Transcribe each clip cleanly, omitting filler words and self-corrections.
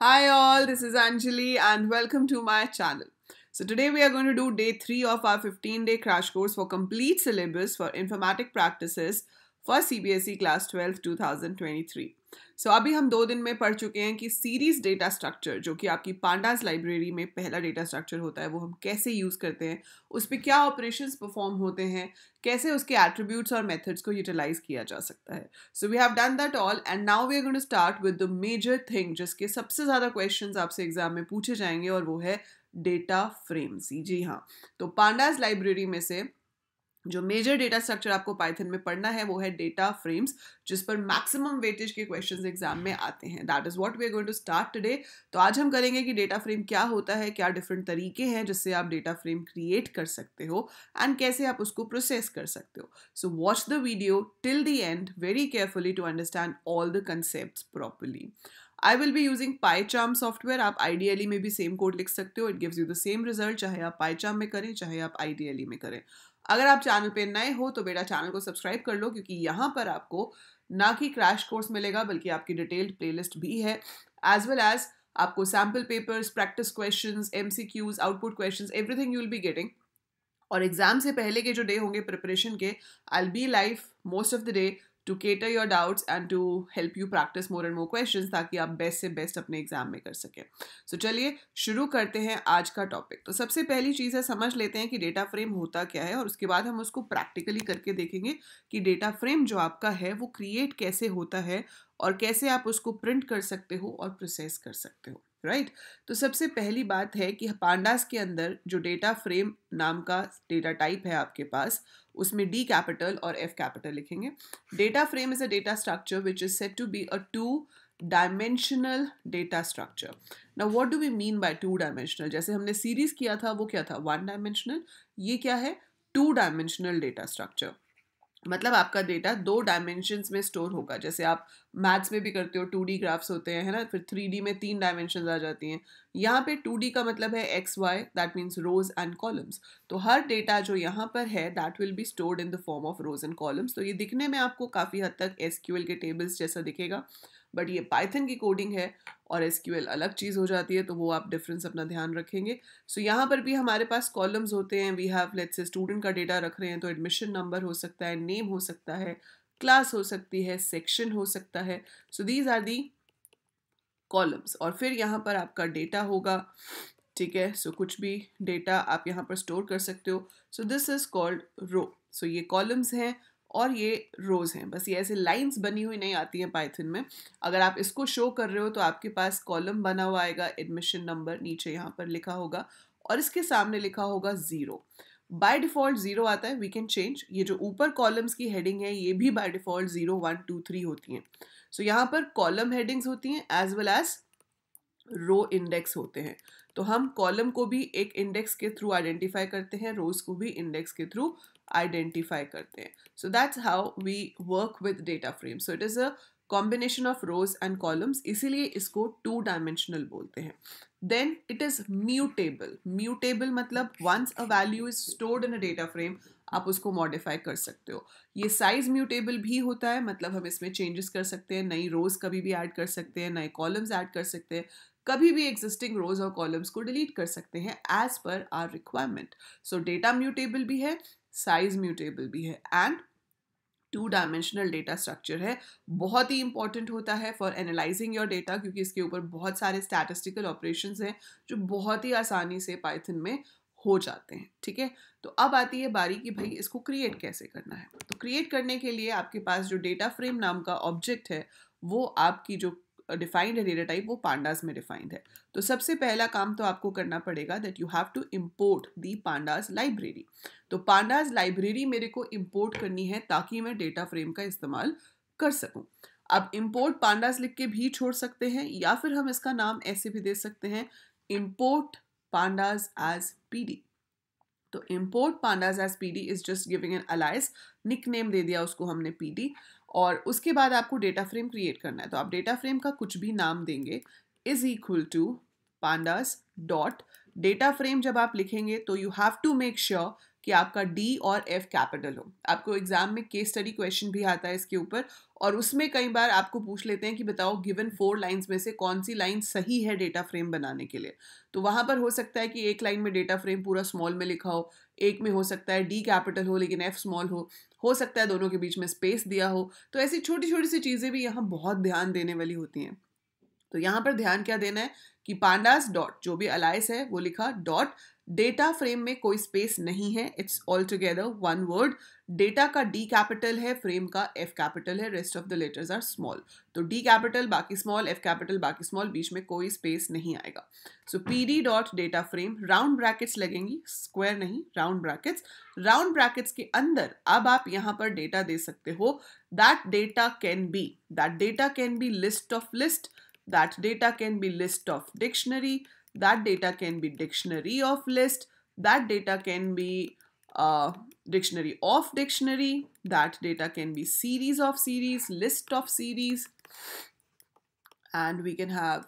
Hi all, this is Anjali and welcome to my channel. So today we are going to do day 3 of our 15-day crash course for complete syllabus for informatic practices for CBSE class 12 2023. So अभी हम 2 दिन में पढ़ चुके हैं कि series data structure जो कि आपकी पांडास लाइब्रेरी में पहला डेटा स्ट्रक्चर होता है वो हम कैसे यूज़ करते हैं, उस पर क्या ऑपरेशंस परफॉर्म होते हैं, कैसे उसके एट्रीब्यूट्स और मेथड्स को यूटिलाइज किया जा सकता है. So we have done that all and now we are going to start with the major thing जिसके सबसे ज़्यादा क्वेश्चंस आपसे एग्जाम में पूछे जाएंगे और वो है डेटा फ्रेम्स. जी हाँ, तो पांडास लाइब्रेरी में से जो मेजर डेटा स्ट्रक्चर आपको पाइथन में पढ़ना है वो है डेटा फ्रेम्स, जिस पर मैक्सिमम वेटेज के क्वेश्चंस एग्जाम में आते हैं. That is what we are going to start today. तो आज हम करेंगे कि डेटा फ्रेम क्या होता है, क्या डिफरेंट तरीके हैं जिससे आप डेटा फ्रेम क्रिएट कर सकते हो एंड कैसे आप उसको प्रोसेस कर सकते हो. So watch the video till the end very carefully to understand all the concepts properly. I will be using PyCharm software. आप आईडीएलई में भी सेम कोड लिख सकते हो. It gives you the same result, चाहे आप पाईचार्म में करें चाहे आप आईडीएलई में करें. अगर आप चैनल पे नए हो तो बेटा चैनल को सब्सक्राइब कर लो, क्योंकि यहाँ पर आपको ना कि क्रैश कोर्स मिलेगा बल्कि आपकी डिटेल्ड प्लेलिस्ट भी है, एज वेल एज आपको sample papers, practice questions, MCQs, output questions, everything you will be getting. और एग्जाम से पहले के जो डे होंगे प्रिपरेशन के, I will be live most of the day to cater your doubts and to help you practice more and more questions, ताकि आप best से बेस्ट अपने एग्जाम में कर सकें. सो चलिए शुरू करते हैं आज का टॉपिक. तो सबसे पहली चीज़ है, समझ लेते हैं कि डेटा फ्रेम होता क्या है और उसके बाद हम उसको प्रैक्टिकली करके देखेंगे कि डेटा फ्रेम जो आपका है वो क्रिएट कैसे होता है और कैसे आप उसको प्रिंट कर सकते हो और प्रोसेस कर सकते हो. राइट तो सबसे पहली बात है कि पांडास के अंदर जो डेटा फ्रेम नाम का डेटा टाइप है आपके पास, उसमें डी कैपिटल और एफ कैपिटल लिखेंगे. Data frame is a data structure which is said to be a 2-dimensional data structure. Now what do we mean by 2-dimensional? जैसे हमने सीरीज किया था वो क्या था, 1-dimensional. ये क्या है, 2-dimensional डेटा स्ट्रक्चर. मतलब आपका डेटा 2 डायमेंशंस में स्टोर होगा. जैसे आप मैथ्स में भी करते हो, 2D ग्राफ्स होते हैं, है ना, फिर 3D में 3 डायमेंशंस आ जाती हैं. यहाँ पे 2D का मतलब है X Y, that means rows and columns. तो हर डेटा जो यहाँ पर है that will be stored in the form of rows and columns. तो ये दिखने में आपको काफ़ी हद तक एसक्यूएल के टेबल्स जैसा दिखेगा, बट ये पाइथन की कोडिंग है और एसक्यूएल अलग चीज़ हो जाती है, तो वो आप डिफरेंस अपना ध्यान रखेंगे. सो यहाँ पर भी हमारे पास कॉलम्स होते हैं. We have, let's say student का डेटा रख रहे हैं तो एडमिशन नंबर हो सकता है, नेम हो सकता है, क्लास हो सकती है, सेक्शन हो सकता है. So these are the columns. और फिर यहाँ पर आपका डेटा होगा. ठीक है, सो कुछ भी डेटा आप यहाँ पर स्टोर कर सकते हो. सो दिस इज कॉल्ड रो. सो ये कॉलम्स हैं और ये रोज हैं. बस ये ऐसे लाइंस बनी हुई नहीं आती हैं पाइथन में. अगर आप इसको शो कर रहे हो तो आपके पास कॉलम बना हुआ आएगा, एडमिशन नंबर नीचे यहाँ पर लिखा होगा और इसके सामने लिखा होगा 0. बाय डिफॉल्ट 0 आता है, वी कैन चेंज. ये जो ऊपर कॉलम्स की हेडिंग है ये भी बाय डिफॉल्ट 0, 1, 2, 3 होती हैं. सो यहाँ पर कॉलम हेडिंग्स होती हैं as well as row index होते हैं. तो हम कॉलम को भी एक इंडेक्स के थ्रू आइडेंटिफाई करते हैं, रोज को भी इंडेक्स के थ्रू आइडेंटिफाई करते हैं. So that's how we work with data frame. So it is a combination of rows and columns, इसीलिए इसको 2-dimensional बोलते हैं. Then it is mutable. Mutable मतलब once a value is stored in a data frame आप उसको modify कर सकते हो. ये साइज म्यूटेबल भी होता है, मतलब हम इसमें चेंजेस कर सकते हैं, नई रोज कभी भी ऐड कर सकते हैं, नए कॉलम्स ऐड कर सकते हैं, कभी भी एग्जिस्टिंग रोज और कॉलम्स को डिलीट कर सकते हैं as per our requirement. So data mutable भी है, साइज म्यूटेबल भी है एंड 2-dimensional डेटा स्ट्रक्चर है. बहुत ही इंपॉर्टेंट होता है फॉर एनालाइजिंग योर डेटा, क्योंकि इसके ऊपर बहुत सारे स्टैटिस्टिकल ऑपरेशंस हैं जो बहुत ही आसानी से पाइथन में हो जाते हैं. ठीक है, तो अब आती है बारी कि भाई इसको क्रिएट कैसे करना है. तो क्रिएट करने के लिए आपके पास जो डेटा फ्रेम नाम का ऑब्जेक्ट है वो आपकी जो डिफाइंड है डेटा टाइप, वो पांडास में डिफाइंड है. तो सबसे पहला काम तो आपको करना पड़ेगा that you have to import the pandas library. तो पांडास लाइब्रेरी मेरे को इम्पोर्ट करनी है ताकि मैं डेटा फ्रेम का इस्तेमाल कर सकूं. अब इम्पोर्ट पांडास लिख के भी छोड़ सकते हैं या फिर हम इसका नाम ऐसे भी दे सकते हैं, इम्पोर्ट pandas as PD. तो import pandas as PD is just giving an alias, nickname दे दिया उसको हमने PD. और उसके बाद आपको डेटा फ्रेम क्रिएट करना है. तो आप डेटा फ्रेम का कुछ भी नाम देंगे, is equal to pandas dot data frame. जब आप लिखेंगे तो you have to make sure कि आपका डी और एफ कैपिटल हो। आपको एग्जाम में केस स्टडी क्वेश्चन भी आता है इसके ऊपर, और उसमें कई बार आपको पूछ लेते हैं कि बताओ गिवन 4 लाइंस में से कौन सी लाइन सही है डेटा फ्रेम बनाने के लिए। तो वहाँ पर हो सकता है कि एक लाइन में डेटा फ्रेम पूरा स्मॉल में लिखा हो, एक में हो सकता है डी कैपिटल हो लेकिन एफ स्मॉल हो सकता है दोनों के बीच में स्पेस दिया हो। तो ऐसी छोटी छोटी सी चीज़ें भी यहाँ बहुत ध्यान देने वाली होती हैं। तो यहाँ पर ध्यान क्या देना है कि पांडास डॉट, जो भी अलाइस है वो लिखा डॉट, डेटा फ्रेम में कोई स्पेस नहीं है, it's all together one word. Data का डी कैपिटल है, फ्रेम का एफ कैपिटल है, rest of the letters are small. तो डी कैपिटल बाकी स्मॉल, एफ कैपिटल बाकी स्मॉल, बीच में कोई स्पेस नहीं आएगा। So P D dot data frame, round brackets लगेंगी, स्क्वायर नहीं, राउंड ब्रैकेट्स। राउंड ब्रैकेट्स के अंदर अब आप यहाँ पर डेटा दे सकते हो। That data can be list of list, that data can be list of dictionary, that data can be dictionary of list, that data can be dictionary of dictionary, that data can be series of series, list of series, and we can have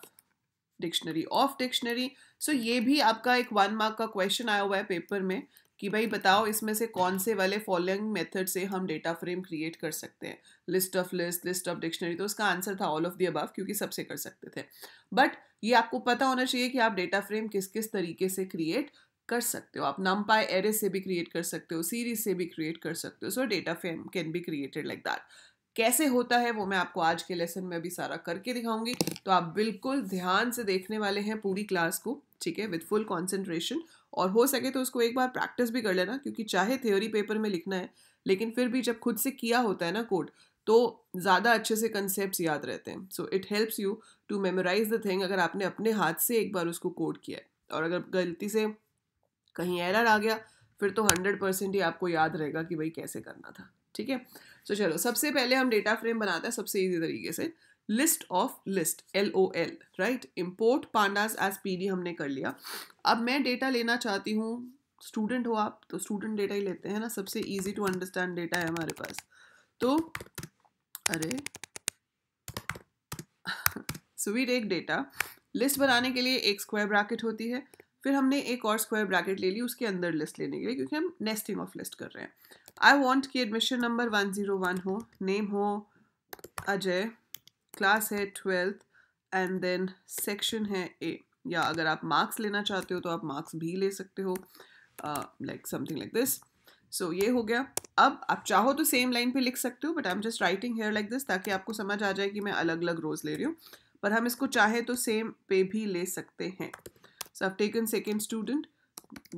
dictionary of dictionary. So ये भी आपका एक 1 mark का question आया हुआ है paper में कि भाई बताओ इसमें से कौन से वाले फॉलोइंग मेथड से हम डेटा फ्रेम क्रिएट कर सकते हैं, list of list, list of dictionary. तो उसका आंसर था ऑल ऑफ द अबव, क्योंकि सबसे कर सकते थे। बट ये आपको पता होना चाहिए कि आप डेटा फ्रेम किस किस तरीके से क्रिएट कर सकते हो। आप नमपाई एरे से भी क्रिएट कर सकते हो, सीरीज से भी क्रिएट कर सकते हो। सो data frame can be created like that. कैसे होता है वो मैं आपको आज के लेसन में अभी सारा करके दिखाऊंगी, तो आप बिल्कुल ध्यान से देखने वाले हैं पूरी क्लास को, ठीक है, विद फुल कॉन्सेंट्रेशन। और हो सके तो उसको एक बार प्रैक्टिस भी कर लेना, क्योंकि चाहे थ्योरी पेपर में लिखना है लेकिन फिर भी जब खुद से किया होता है ना कोड, तो ज़्यादा अच्छे से कंसेप्ट याद रहते हैं। So it helps you to memorise the thing, अगर आपने अपने हाथ से एक बार उसको कोड किया है। और अगर गलती से कहीं एरर आ गया फिर तो 100% ही आपको याद रहेगा कि भाई कैसे करना था, ठीक है। सो चलो सबसे पहले हम डेटा फ्रेम बनाते हैं सबसे इजी तरीके से। List of list, LOL, right. Import pandas as PD हमने कर लिया। अब मैं डेटा लेना चाहती हूँ, स्टूडेंट हो आप तो स्टूडेंट डेटा ही लेते हैं ना, सबसे इजी टू अंडरस्टैंड डेटा है हमारे पास। तो अरे so we take data. List बनाने के लिए एक स्क्वायर ब्रैकेट होती है, फिर हमने एक और स्क्वायर ब्रैकेट ले ली उसके अंदर लिस्ट लेने के लिए, क्योंकि हम नेस्टिंग ऑफ लिस्ट कर रहे हैं। आई वॉन्ट कि एडमिशन नंबर 101 हो, नेम हो अजय, क्लास है 12th, एंड देन सेक्शन है A। या अगर आप मार्क्स लेना चाहते हो तो आप मार्क्स भी ले सकते हो, लाइक समथिंग लाइक दिस। सो ये हो गया। अब आप चाहो तो सेम लाइन पे लिख सकते हो, but I am just writing here like this, ताकि आपको समझ आ जाए कि मैं अलग अलग रोज ले रही हूँ। पर हम इसको चाहे तो सेम पे भी ले सकते हैं। So I've taken second student.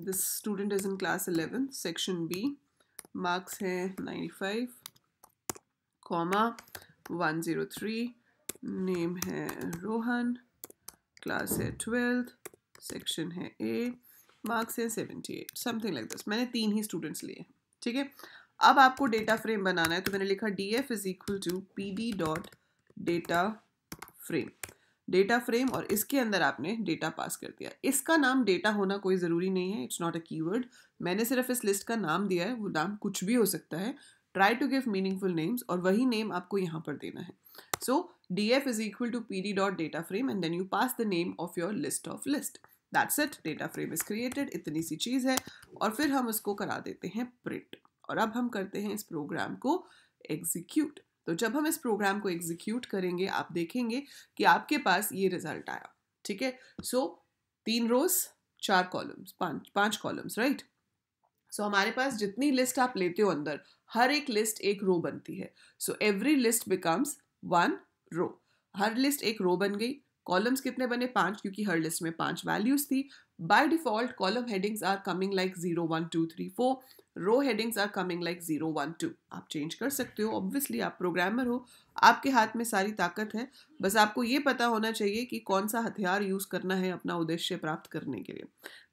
This student is in class 11, section B. Marks है 95, comma 103. Name है रोहन, class है 12th, section है A. Marks है 78. Something like this. मैंने 3 ही students लिए, ठीक है। अब आपको डेटा फ्रेम बनाना है, तो मैंने लिखा DF is equal to PD dot data frame। Data frame, और इसके अंदर आपने डेटा पास कर दिया। इसका नाम डेटा होना कोई ज़रूरी नहीं है, इट्स नॉट अ कीवर्ड। मैंने सिर्फ इस लिस्ट का नाम दिया है, वो नाम कुछ भी हो सकता है। Try to give meaningful names, और वही नेम आपको यहाँ पर देना है। So DF is equal to PD dot data frame, and then you pass the name of your list of list. That's it, data frame is created. इतनी सी चीज़ है, और फिर हम उसको करा देते हैं प्रिंट। और अब हम करते हैं इस प्रोग्राम को एग्जीक्यूट। तो जब हम इस प्रोग्राम को एग्जीक्यूट करेंगे आप देखेंगे कि आपके पास ये रिजल्ट आया, ठीक है। सो 3 रोज 4 कॉलम्स, 5 कॉलम्स, राइट। सो हमारे पास जितनी लिस्ट आप लेते हो अंदर, हर एक लिस्ट एक रो बनती है। सो एवरी लिस्ट बिकम्स 1 रो। हर लिस्ट एक रो बन गई। कॉलम्स कितने बने? 5, क्योंकि हर लिस्ट में 5 वैल्यूज थी। By default column headings are coming like 0 1 2 3 4, row headings are coming like 0 1 2। आप चेंज कर सकते हो, ऑब्वियसली आप प्रोग्रामर हो, आपके हाथ में सारी ताकत है। बस आपको ये पता होना चाहिए कि कौन सा हथियार यूज करना है अपना उद्देश्य प्राप्त करने के लिए।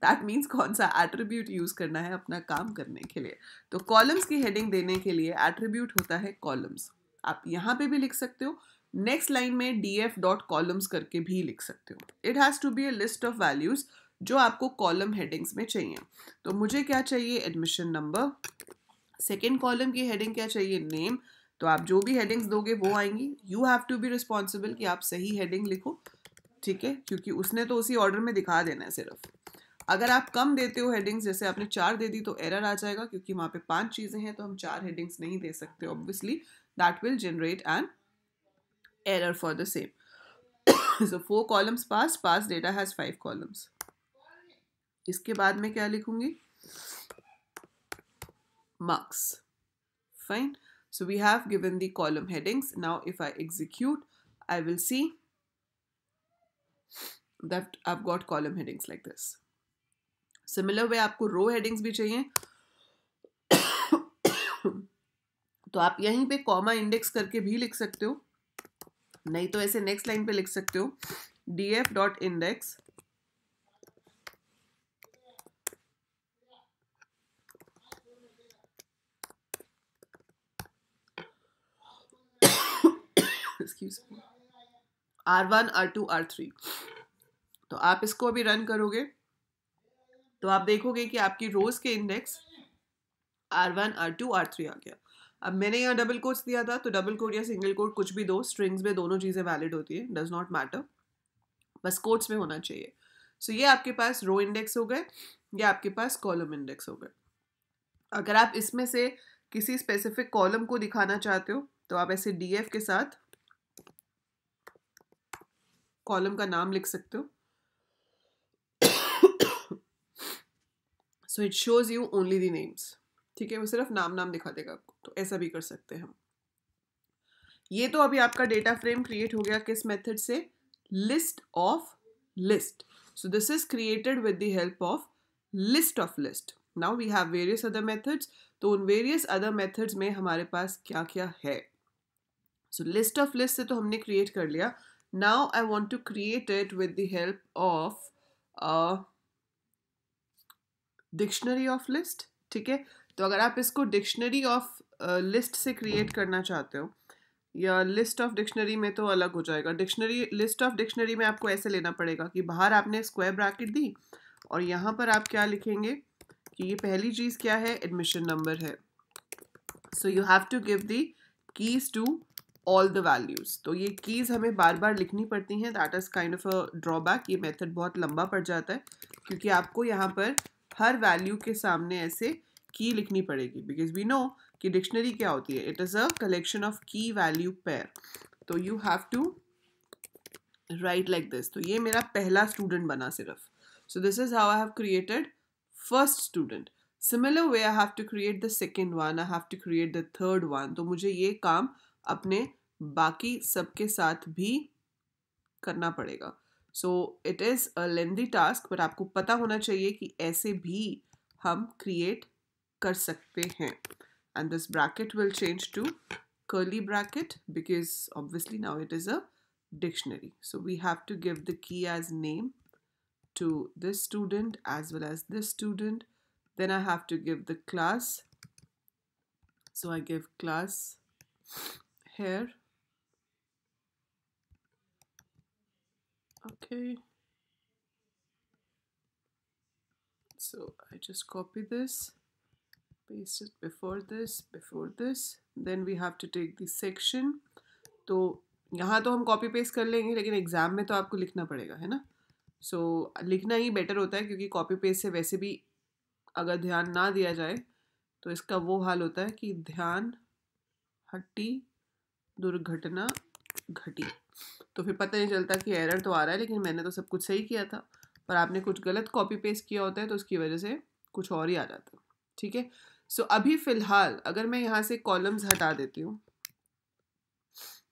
दैट मीन्स कौन सा एट्रीब्यूट यूज करना है अपना काम करने के लिए। तो कॉलम्स की हेडिंग देने के लिए एट्रीब्यूट होता है कॉलम्स। आप यहाँ पे भी लिख सकते हो, नेक्स्ट लाइन में df डॉट कॉलम्स करके भी लिख सकते हो। It has to be a list of values जो आपको कॉलम हेडिंग्स में चाहिए। तो मुझे क्या चाहिए? Admission number. सेकेंड कॉलम की हेडिंग क्या चाहिए? नेम। तो आप जो भी हेडिंग्स दोगे वो आएंगी। You have to be responsible कि आप सही हेडिंग लिखो, ठीक है, क्योंकि उसने तो उसी ऑर्डर में दिखा देना है सिर्फ। अगर आप कम देते हो हेडिंग्स, जैसे आपने 4 दे दी तो एरर आ जाएगा, क्योंकि वहाँ पे 5 चीज़ें हैं तो हम 4 हेडिंग्स नहीं दे सकते obviously, that will generate an error for the same. So 4 columns past data has 5 columns. इसके बाद में क्या लिखूंगी? Marks. Fine. So we have given the column headings. Now if I execute, I will see that I've got column headings like this. Similar way आपको row headings भी चाहिए तो आप यहीं पे कॉमा इंडेक्स करके भी लिख सकते हो, नहीं तो ऐसे नेक्स्ट लाइन पे लिख सकते हो df.index R1 R2 R3. तो आप इसको अभी रन करोगे तो आप देखोगे कि आपकी रोज के इंडेक्स R1 R2 R3 आ गया. अब मैंने यहाँ डबल कोट्स दिया था, तो डबल कोट या सिंगल कोट कुछ भी दो, स्ट्रिंग्स में दोनों चीज़ें वैलिड होती है, डज नॉट मैटर, बस कोट्स में होना चाहिए. सो ये आपके पास रो इंडेक्स हो गए, ये आपके पास कॉलम इंडेक्स हो गए. अगर आप इसमें से किसी स्पेसिफिक कॉलम को दिखाना चाहते हो तो आप ऐसे df के साथ कॉलम का नाम लिख सकते हो. So it shows you only the names. ठीक है, वो सिर्फ नाम दिखा देगा आपको, तो ऐसा भी कर सकते हैं हम. ये तो अभी आपका डेटा फ्रेम क्रिएट हो गया किस मेथड से? List of list. So this is created with the help of list of list. Now we have various other methods. तो उन वेरियस अदर मेथड्स में हमारे पास क्या क्या है? सो लिस्ट ऑफ लिस्ट से तो हमने क्रिएट कर लिया. Now I want to create it with the help of dictionary of list. ठीक है, तो अगर आप इसको डिक्शनरी ऑफ लिस्ट से क्रिएट करना चाहते हो, या लिस्ट ऑफ डिक्शनरी में तो अलग हो जाएगा. डिक्शनरी, लिस्ट ऑफ डिक्शनरी में आपको ऐसे लेना पड़ेगा कि बाहर आपने स्क्वायर ब्रैकेट दी और यहाँ पर आप क्या लिखेंगे कि ये पहली चीज़ क्या है? एडमिशन नंबर है. So you have to give the keys to all the values. तो ये कीज हमें बार बार लिखनी पड़ती हैं, that is kind of a drawback. ये मेथड बहुत लंबा पड़ जाता है क्योंकि आपको यहाँ पर हर वैल्यू के सामने ऐसे की लिखनी पड़ेगी, बिकॉज वी नो कि डिक्शनरी क्या होती है? It is a collection of key value pair. तो you have to write like this. तो ये मेरा पहला स्टूडेंट बना सिर्फ. So this is how I have created first student. Similar way I have to create the second one, I have to create the third one. तो मुझे ये काम अपने बाकी सबके साथ भी करना पड़ेगा. So it is a lengthy task, but आपको पता होना चाहिए कि ऐसे भी हम क्रिएट कर सकते हैं. And this bracket will change to curly bracket because obviously now it is a dictionary. So we have to give the key as name to this student as well as this student. Then I have to give the class. So I give class here. Okay. So I just copy this. Paste it before this. Then we have to take the section. तो यहाँ तो हम copy paste कर लेंगे, लेकिन exam में तो आपको लिखना पड़ेगा, है ना. सो लिखना ही बेटर होता है, क्योंकि कॉपी पेस्ट से वैसे भी अगर ध्यान ना दिया जाए तो इसका वो हाल होता है कि ध्यान हटी दुर्घटना घटी. तो फिर पता नहीं चलता कि एरर तो आ रहा है, लेकिन मैंने तो सब कुछ सही किया था, पर आपने कुछ गलत कॉपी पेस्ट किया होता है तो उसकी वजह से कुछ और ही आ जाता है. ठीक है. सो अभी फ़िलहाल अगर मैं यहाँ से कॉलम्स हटा देती हूँ,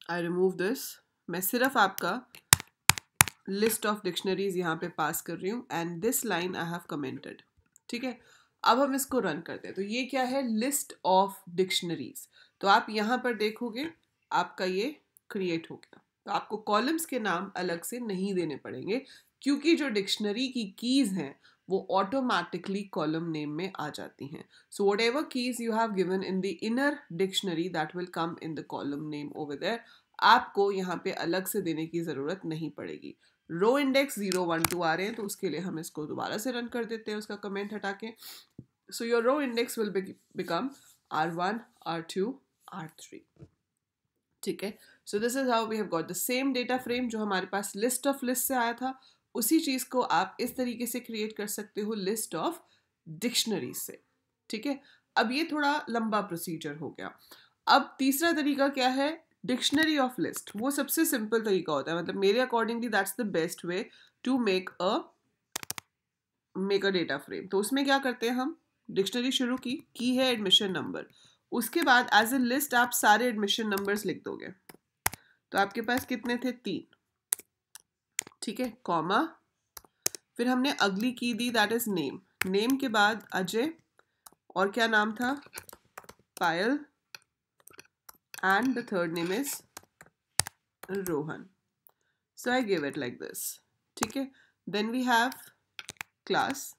आई रिमूव दिस, मैं सिर्फ आपका लिस्ट ऑफ डिक्शनरीज यहाँ पे पास कर रही हूँ and this line I have commented. ठीक है, अब हम इसको रन करते हैं. तो ये क्या है? List of dictionaries. तो आप यहाँ पर देखोगे आपका ये क्रिएट हो गया. तो आपको कॉलम्स के नाम अलग से नहीं देने पड़ेंगे, क्योंकि जो डिक्शनरी की कीज हैं वो ऑटोमेटिकली कॉलम नेम में आ जाती हैं. So whatever keys you have given in the inner dictionary that will come in the column name over there. आपको यहाँ पे अलग से देने की ज़रूरत नहीं पड़ेगी. रो इंडेक्स 0 1 2 आ रहे हैं, तो उसके लिए हम इसको दोबारा से रन कर देते हैं उसका कमेंट हटा के. So your row index will become R1 R2 R3. ठीक है. So this is how we have got the same data frame जो हमारे पास लिस्ट ऑफ लिस्ट से आया था, उसी चीज़ को आप इस तरीके से क्रिएट कर सकते हो लिस्ट ऑफ डिक्शनरी से, ठीक है। अब ये थोड़ा लंबा प्रोसीजर हो गया। अब तीसरा तरीका क्या है, डिक्शनरी ऑफ लिस्ट। वो सबसे सिंपल तरीका होता है, मतलब मेरे accordingly that's the best way to make a data frame. तो उसमें क्या करते हैं, हम डिक्शनरी शुरू की है एडमिशन नंबर, उसके बाद एज ए लिस्ट आप सारे एडमिशन नंबर्स लिख दोगे। तो आपके पास कितने थे, 3, ठीक है, कॉमा, फिर हमने अगली की दी दैट इज नेम। नेम के बाद अजय, और क्या नाम था, पायल, and the third name is Rohan. So I give it like this, ठीक है। Then we have class.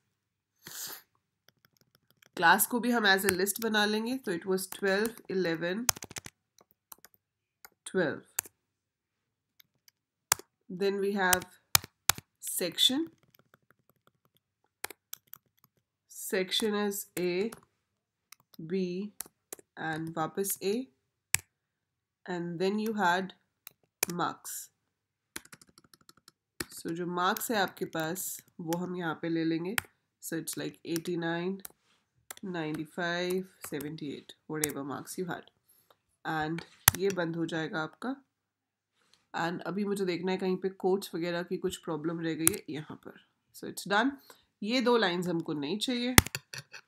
Class को भी हम एज ए लिस्ट बना लेंगे। तो it was 12, 11, 12. Then we have section. Section is A, B and वापस A. And then you had marks. So जो marks है आपके पास वो हम यहाँ पे ले लेंगे। So it's like 89, 95, 78, whatever marks you had. And ये बंद हो जाएगा आपका। एंड अभी मुझे देखना है कहीं पे कोट्स वगैरह की कुछ प्रॉब्लम रह गई है यहाँ पर। So it's done. ये 2 लाइंस हमको नहीं चाहिए,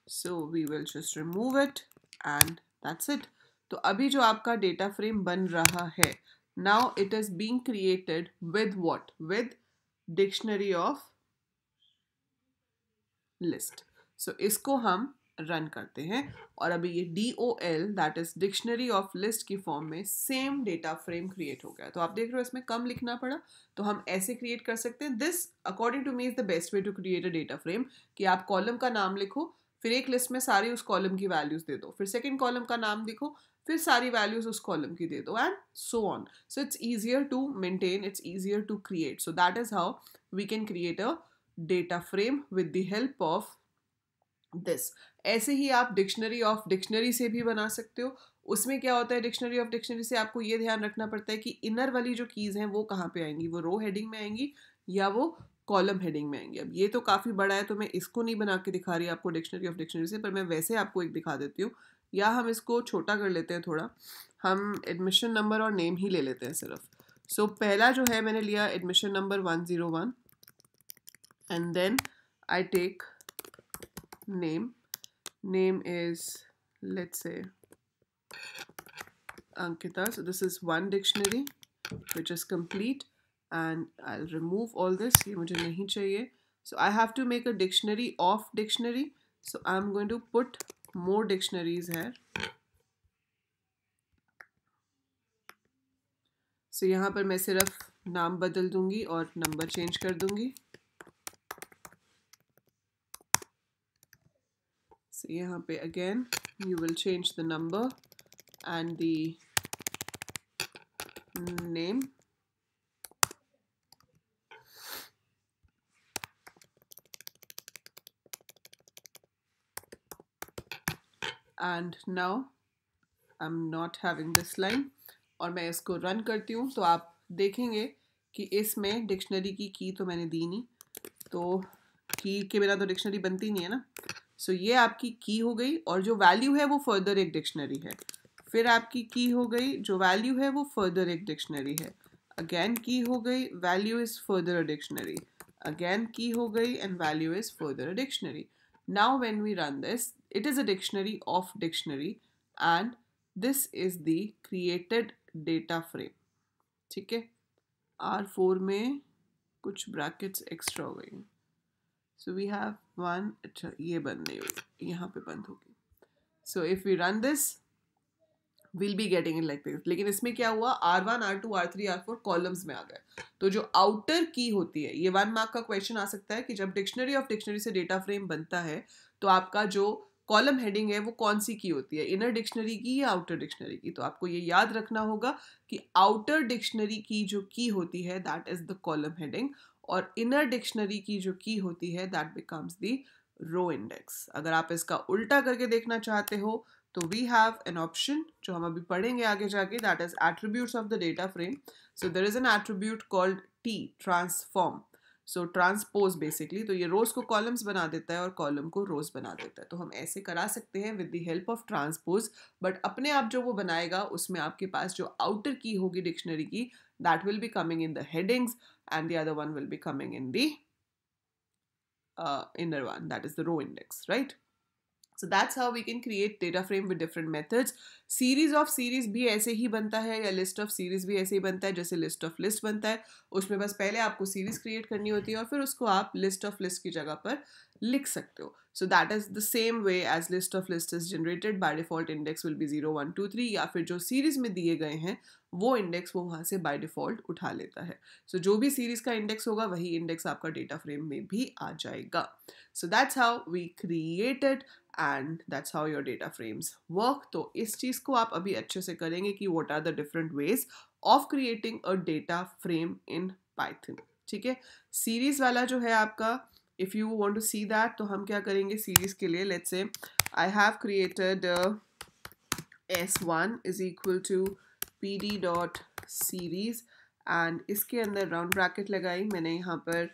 so we will just remove it and that's it. तो अभी जो आपका डेटा फ्रेम बन रहा है, now it is being created with what, with dictionary of list. So इसको हम रन करते हैं और अभी ये DOL that is dictionary of list की फॉर्म में सेम डेटा फ्रेम क्रिएट हो गया। तो आप देख रहे हो इसमें कम लिखना पड़ा, तो हम ऐसे क्रिएट कर सकते हैं। This according to me is the best way to create a data frame, कि आप कॉलम का नाम लिखो, फिर एक लिस्ट में सारी उस कॉलम की वैल्यूज दे दो, फिर सेकेंड कॉलम का नाम लिखो, फिर सारी वैल्यूज उस कॉलम की दे दो, and so on. So it's easier to maintain, it's easier to create. So that is how we can create a data frame with the help of this. ऐसे ही आप डिक्शनरी ऑफ डिक्शनरी से भी बना सकते हो। उसमें क्या होता है, डिक्शनरी ऑफ डिक्शनरी से आपको ये ध्यान रखना पड़ता है कि इनर वाली जो कीज़ हैं वो कहाँ पे आएंगी, वो रो हेडिंग में आएंगी या वो कॉलम हेडिंग में आएंगी। अब ये तो काफ़ी बड़ा है तो मैं इसको नहीं बना के दिखा रही आपको डिक्शनरी ऑफ डिक्शनरी से, पर मैं वैसे आपको एक दिखा देती हूँ। या हम इसको छोटा कर लेते हैं थोड़ा, हम एडमिशन नंबर और नेम ही ले लेते हैं सिर्फ। सो पहला जो है मैंने लिया admission number 101 and then I take name is, let's say, Ankita. So this is one dictionary which is complete and I'll remove all this, ये मुझे नहीं चाहिए। So I have to make a dictionary of dictionary, so I'm going to put more dictionaries here. So यहाँ पर मैं सिर्फ नाम बदल दूंगी और नंबर चेंज कर दूंगी। So यहाँ पे again you will change the number and the name. And now I'm not having this line और मैं इसको रन करती हूँ तो आप देखेंगे कि इसमें डिक्शनरी की की तो मैंने दी नहीं, तो की के बिना तो डिक्शनरी बनती नहीं है ना। सो ये आपकी की हो गई और जो वैल्यू है वो फर्दर एक डिक्शनरी है। फिर आपकी की हो गई, जो वैल्यू है वो फर्दर एक डिक्शनरी है। अगेन की हो गई, value is further a dictionary. Again की हो गई and value is further a dictionary. Now when we run this, it is a dictionary of dictionary and this is the created data frame, ठीक है। R4 में कुछ brackets extra हो गई, so we have one, अच्छा ये बंद नहीं हुई, यहाँ पे बंद होगी। So if we run this, we'll be getting it like this। लेकिन इसमें क्या हुआ, R1, R2, R3, R4 columns में आ गए। तो जो आउटर की होती है, ये 1 मार्क का क्वेश्चन आ सकता है कि जब डिक्शनरी ऑफ डिक्शनरी से डेटा फ्रेम बनता है तो आपका जो कॉलम हेडिंग है वो कौन सी की होती है, इनर डिक्शनरी की या आउटर डिक्शनरी की। तो आपको ये याद रखना होगा कि आउटर डिक्शनरी की जो की होती है that is the column heading, और इनर डिक्शनरी की जो की होती है that becomes the row index. अगर आप इसका उल्टा करके देखना चाहते हो तो वी हैव एन ऑप्शन जो हम अभी पढ़ेंगे आगे जाके, that is attributes of the data frame. So there is an attribute called T, transform. So transpose basically, तो ये रोज को कॉलम्स बना देता है और कॉलम को रोज बना देता है। तो हम ऐसे करा सकते हैं with the help of transpose, but अपने आप जो वो बनाएगा उसमें आपके पास जो आउटर की होगी डिक्शनरी की, that will be coming in the headings and the other one will be coming in the inner one, that is the row index, right? So that's how we can create data frame with different methods. Series of series भी ऐसे ही बनता है, या list of series भी ऐसे ही बनता है जैसे list of list बनता है। उसमें बस पहले आपको series create करनी होती है और फिर उसको आप list of list की जगह पर लिख सकते हो। So that is the same way as list of list is generated. By default index will be 0 1 2 3, या फिर जो series में दिए गए हैं वो इंडेक्स वो वहाँ से बाय डिफॉल्ट उठा लेता है। सो जो भी सीरीज का इंडेक्स होगा वही इंडेक्स आपका डेटा फ्रेम में भी आ जाएगा। So that's how we created and that's how your data frames work. तो इस चीज़ को आप अभी अच्छे से करेंगे कि what are the different ways of creating a data frame in Python. ठीक है, सीरीज वाला जो है आपका, if you want to see that, तो हम क्या करेंगे सीरीज के लिए, let's say I have created s1 is equal to pd.series and इसके अंदर राउंड ब्रैकेट लगाई मैंने, यहाँ पर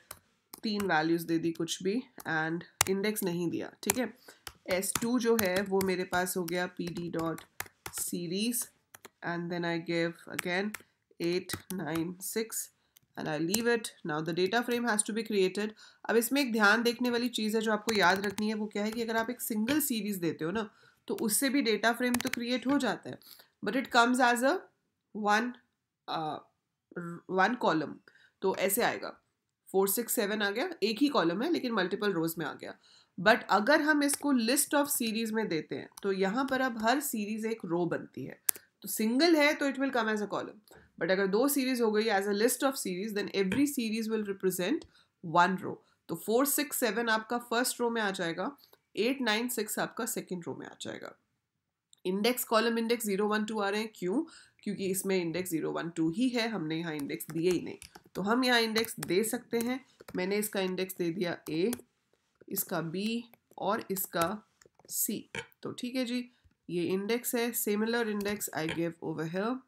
3 वैल्यूज़ दे दी कुछ भी एंड इंडेक्स नहीं दिया। ठीक है, s2 जो है वो मेरे पास हो गया pd.series and then I give again 8 9 6 and I leave it. Now the data frame has to be created. अब इसमें एक ध्यान देखने वाली चीज़ है जो आपको याद रखनी है, वो क्या है कि अगर आप एक सिंगल सीरीज़ देते हो ना तो उससे भी डेटा फ्रेम तो क्रिएट हो जाता है, but it comes as a one column. तो ऐसे आएगा 4 6 7 आ गया, एक ही कॉलम है लेकिन मल्टीपल रोज में आ गया। बट अगर हम इसको लिस्ट ऑफ सीरीज में देते हैं तो यहाँ पर अब हर सीरीज एक रो बनती है। तो सिंगल है तो it will come as a column, but अगर 2 सीरीज हो गई as a list of series then every series will represent 1 row. तो 4 6 7 आपका फर्स्ट रो में आ जाएगा, 8 9 6 आपका सेकेंड रो में आ जाएगा। इंडेक्स कॉलम इंडेक्स 0 1 2 आ रहे हैं, क्यों? क्योंकि इसमें इंडेक्स 0 1 2 ही है, हमने यहाँ इंडेक्स दिए ही नहीं। तो हम यहाँ इंडेक्स दे सकते हैं। मैंने इसका इंडेक्स दे दिया A, इसका B और इसका C। तो ठीक है जी, ये इंडेक्स है। Similar index I give over here,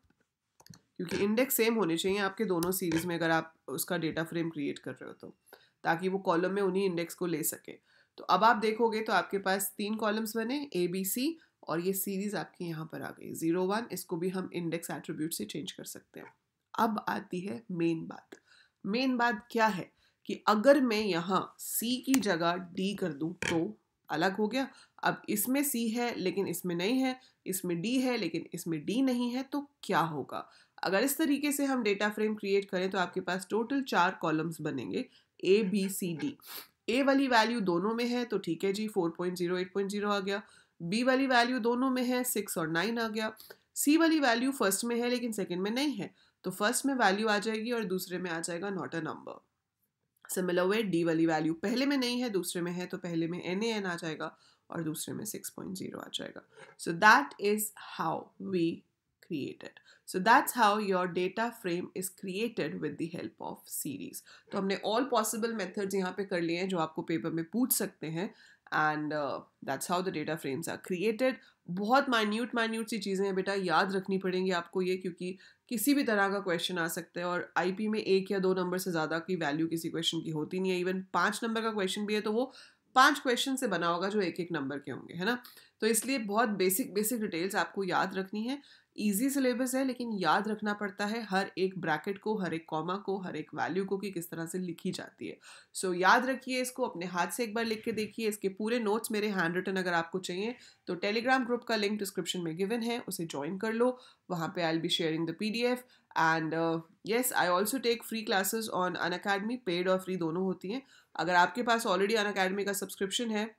क्योंकि इंडेक्स सेम होने चाहिए आपके दोनों सीरीज में अगर आप उसका डेटा फ्रेम क्रिएट कर रहे हो तो, ताकि वो कॉलम में उन्हीं इंडेक्स को ले सके। तो अब आप देखोगे तो आपके पास 3 कॉलम्स बने ABC, और ये सीरीज आपकी यहाँ पर आ गई 0 1। इसको भी हम इंडेक्स एट्रीब्यूट से चेंज कर सकते हैं। अब आती है मेन बात। मेन बात क्या है कि अगर मैं यहाँ C की जगह D कर दूँ तो अलग हो गया। अब इसमें C है लेकिन इसमें नहीं है, इसमें D है लेकिन इसमें D नहीं है, तो क्या होगा? अगर इस तरीके से हम डेटा फ्रेम क्रिएट करें तो आपके पास टोटल 4 कॉलम्स बनेंगे A B C D। A वाली वैल्यू दोनों में है तो ठीक है जी, 4.0 8.0 आ गया। B वाली वैल्यू दोनों में है, 6 और 9 आ गया। C वाली वैल्यू फर्स्ट में है लेकिन सेकंड में नहीं है, तो फर्स्ट में वैल्यू आ जाएगी और दूसरे में आ जाएगा not a number. Similar way D वाली वैल्यू पहले में नहीं है, दूसरे में है, तो पहले में NaN आ जाएगा और दूसरे में 6.0 आ जाएगा। So that is how we created. So that's how your data frame is created with the help of series. तो हमने all possible methods यहाँ पे कर लिए हैं जो आपको पेपर में पूछ सकते हैं, and that's how the data frames are created. बहुत माइन्यूट सी चीज़ें हैं बेटा, याद रखनी पड़ेंगी आपको ये, क्योंकि किसी भी तरह का क्वेश्चन आ सकता है और आईपी में 1 या 2 नंबर से ज़्यादा की वैल्यू किसी क्वेश्चन की होती नहीं है। इवन 5 नंबर का क्वेश्चन भी है तो वो 5 क्वेश्चन से बना होगा जो 1 1 नंबर के होंगे, है ना। तो इसलिए बहुत बेसिक डिटेल्स आपको याद रखनी है। इजी सिलेबस है लेकिन याद रखना पड़ता है हर एक ब्रैकेट को, हर एक कॉमा को, हर एक वैल्यू को कि किस तरह से लिखी जाती है। सो याद रखिए इसको, अपने हाथ से एक बार लिख के देखिए। इसके पूरे नोट्स मेरे हैंड रिटन अगर आपको चाहिए तो टेलीग्राम ग्रुप का लिंक डिस्क्रिप्शन में गिवन है, उसे ज्वाइन कर लो। वहाँ पे I will be sharing the PDF and yes I also take free classes on Unacademy, paid और फ्री दोनों होती हैं। अगर आपके पास ऑलरेडी अनअकैडमी का सब्सक्रिप्शन है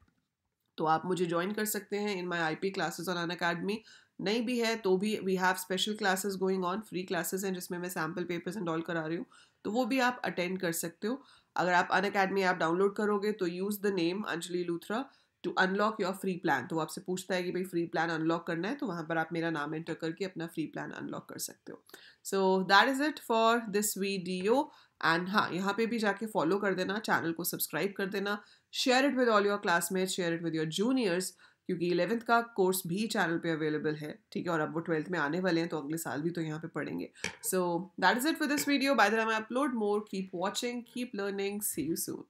तो आप मुझे ज्वाइन कर सकते हैं in my IP classes on Unacademy. नहीं भी है तो भी we have special classes going on, free classes हैं जिसमें मैं सैम्पल पेपर्स एंड ऑल करा रही हूँ, तो वो भी आप अटेंड कर सकते हो। अगर आप अनअकैडमी ऐप डाउनलोड करोगे तो use the name Anjali Luthra to unlock your free plan. तो वो आपसे पूछता है कि भाई फ्री प्लान अनलॉक करना है, तो वहाँ पर आप मेरा नाम एंटर करके अपना फ्री प्लान अनलॉक कर सकते हो। So that is it for this video. And हाँ, यहाँ पे भी जाके फॉलो कर देना, चैनल को सब्सक्राइब कर देना, share it with all your classmates, share it with your juniors, क्योंकि 11th का कोर्स भी चैनल पे अवेलेबल है, ठीक है, और अब वो 12th में आने वाले हैं तो अगले साल भी तो यहाँ पे पढ़ेंगे. So that is it for this video. By the time I upload more, keep watching, keep learning, see you soon.